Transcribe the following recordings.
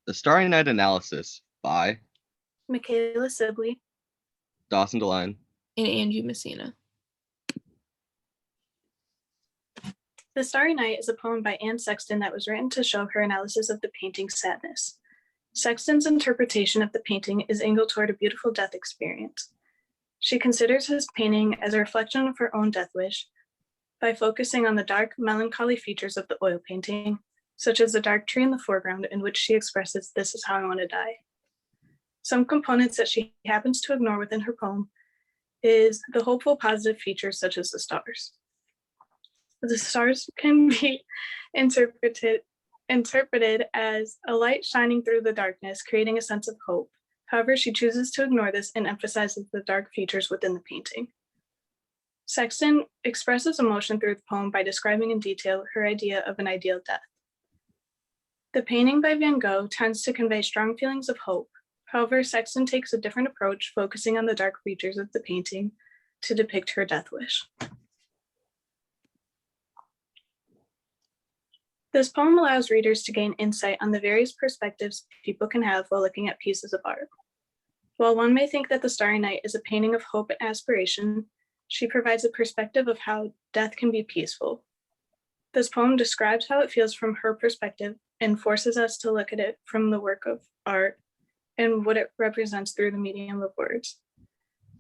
The Starry Night Analysis by Michaela Sibley, Dawson DeLine, and Angie Messina. The Starry Night is a poem by Anne Sexton that was written to show her analysis of the painting Sadness. Sexton's interpretation of the painting is angled toward a beautiful death experience. She considers his painting as a reflection of her own death wish by focusing on the dark, melancholy features of the oil painting, such as the dark tree in the foreground in which she expresses, "This is how I want to die." Some components that she happens to ignore within her poem is the hopeful, positive features such as the stars. The stars can be interpreted as a light shining through the darkness, creating a sense of hope. However, she chooses to ignore this and emphasizes the dark features within the painting. Sexton expresses emotion through the poem by describing in detail her idea of an ideal death. The painting by Van Gogh tends to convey strong feelings of hope. However, Sexton takes a different approach, focusing on the dark features of the painting to depict her death wish. This poem allows readers to gain insight on the various perspectives people can have while looking at pieces of art. While one may think that The Starry Night is a painting of hope and aspiration, she provides a perspective of how death can be peaceful. This poem describes how it feels from her perspective and forces us to look at it from the work of art and what it represents through the medium of words.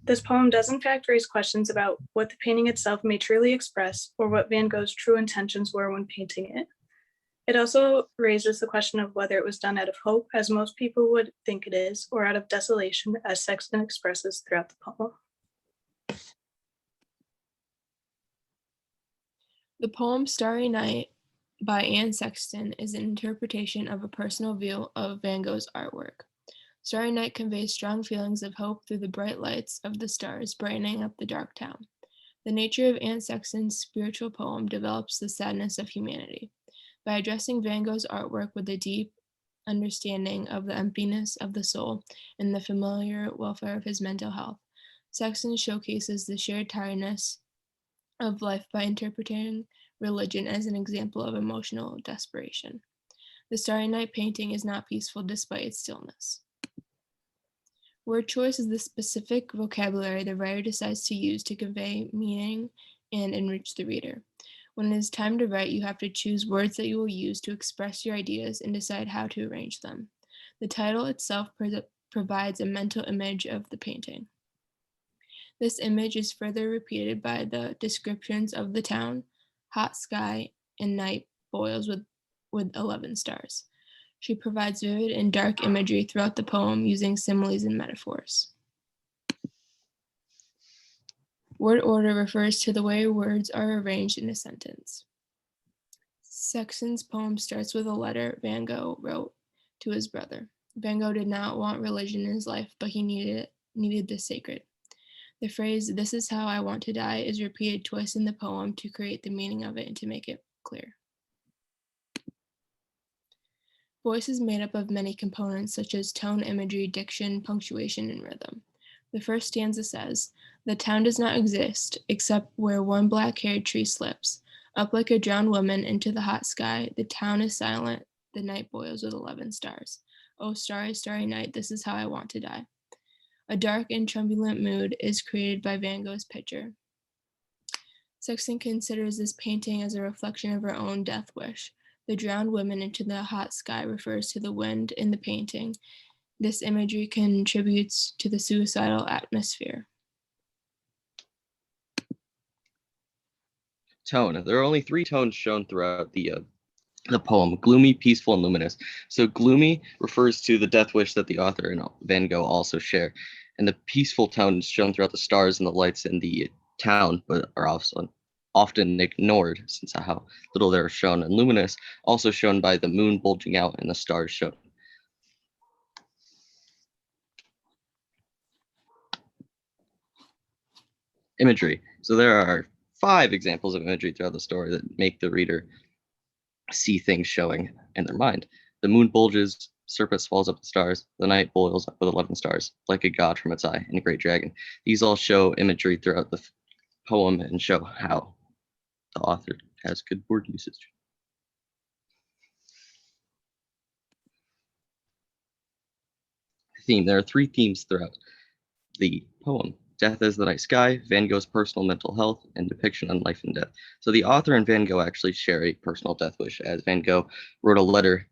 This poem does in fact raise questions about what the painting itself may truly express or what Van Gogh's true intentions were when painting it. It also raises the question of whether it was done out of hope, as most people would think it is, or out of desolation, as Sexton expresses throughout the poem. The poem Starry Night by Anne Sexton is an interpretation of a personal view of Van Gogh's artwork. Starry Night conveys strong feelings of hope through the bright lights of the stars brightening up the dark town. The nature of Anne Sexton's spiritual poem develops the sadness of humanity. By addressing Van Gogh's artwork with a deep understanding of the emptiness of the soul and the familiar welfare of his mental health, Sexton showcases the shared tiredness of life by interpreting religion as an example of emotional desperation. The Starry Night painting is not peaceful despite its stillness. Word choice is the specific vocabulary the writer decides to use to convey meaning and enrich the reader. When it is time to write, you have to choose words that you will use to express your ideas and decide how to arrange them. The title itself provides a mental image of the painting. This image is further repeated by the descriptions of the town, hot sky, and night boils with 11 stars. She provides vivid and dark imagery throughout the poem using similes and metaphors. Word order refers to the way words are arranged in a sentence. Sexton's poem starts with a letter Van Gogh wrote to his brother. Van Gogh did not want religion in his life, but he needed the sacred. The phrase, "This is how I want to die," is repeated twice in the poem to create the meaning of it and to make it clear. Voice is made up of many components such as tone, imagery, diction, punctuation, and rhythm. The first stanza says, "The town does not exist, except where one black-haired tree slips. Up like a drowned woman into the hot sky, the town is silent, the night boils with 11 stars. Oh, starry, starry night, this is how I want to die." A dark and turbulent mood is created by Van Gogh's picture. Sexton considers this painting as a reflection of her own death wish. The drowned woman into the hot sky refers to the wind in the painting. This imagery contributes to the suicidal atmosphere. Tone. There are only 3 tones shown throughout the poem: gloomy, peaceful, and luminous. So gloomy refers to the death wish that the author and Van Gogh also share. And the peaceful tone is shown throughout the stars and the lights in the town, but are also often ignored since of how little they're shown. And luminous, also shown by the moon bulging out and the stars shown. Imagery. So there are 5 examples of imagery throughout the story that make the reader see things showing in their mind. The moon bulges, serpent swallows up the stars, the night boils up with 11 stars, like a god from its eye, and a great dragon. These all show imagery throughout the poem and show how the author has good word usage. theme. There are three themes throughout the poem: death as the night sky, Van Gogh's personal mental health, and depiction on life and death. So the author and Van Gogh actually share a personal death wish, as Van Gogh wrote a letter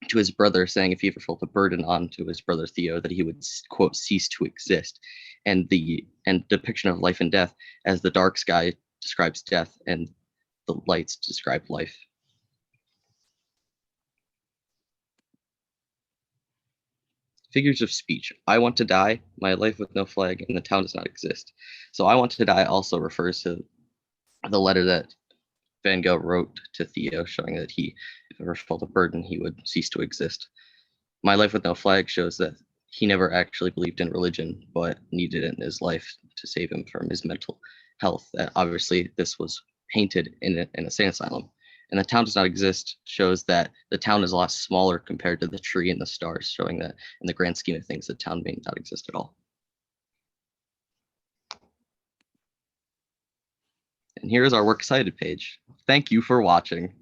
to his brother saying if he ever felt a burden onto his brother Theo that he would, quote, cease to exist. And the depiction of life and death, as the dark sky describes death and the lights describe life. Figures of speech. I want to die, my life with no flag, and the town does not exist. So I want to die also refers to the letter that Van Gogh wrote to Theo, showing that he, if ever felt a burden, he would cease to exist. My life with no flag shows that he never actually believed in religion, but needed it in his life to save him from his mental health. Obviously, this was painted in an insane asylum. And the town does not exist shows that the town is a lot smaller compared to the tree and the stars, showing that in the grand scheme of things, the town may not exist at all. And here is our Works Cited page. Thank you for watching.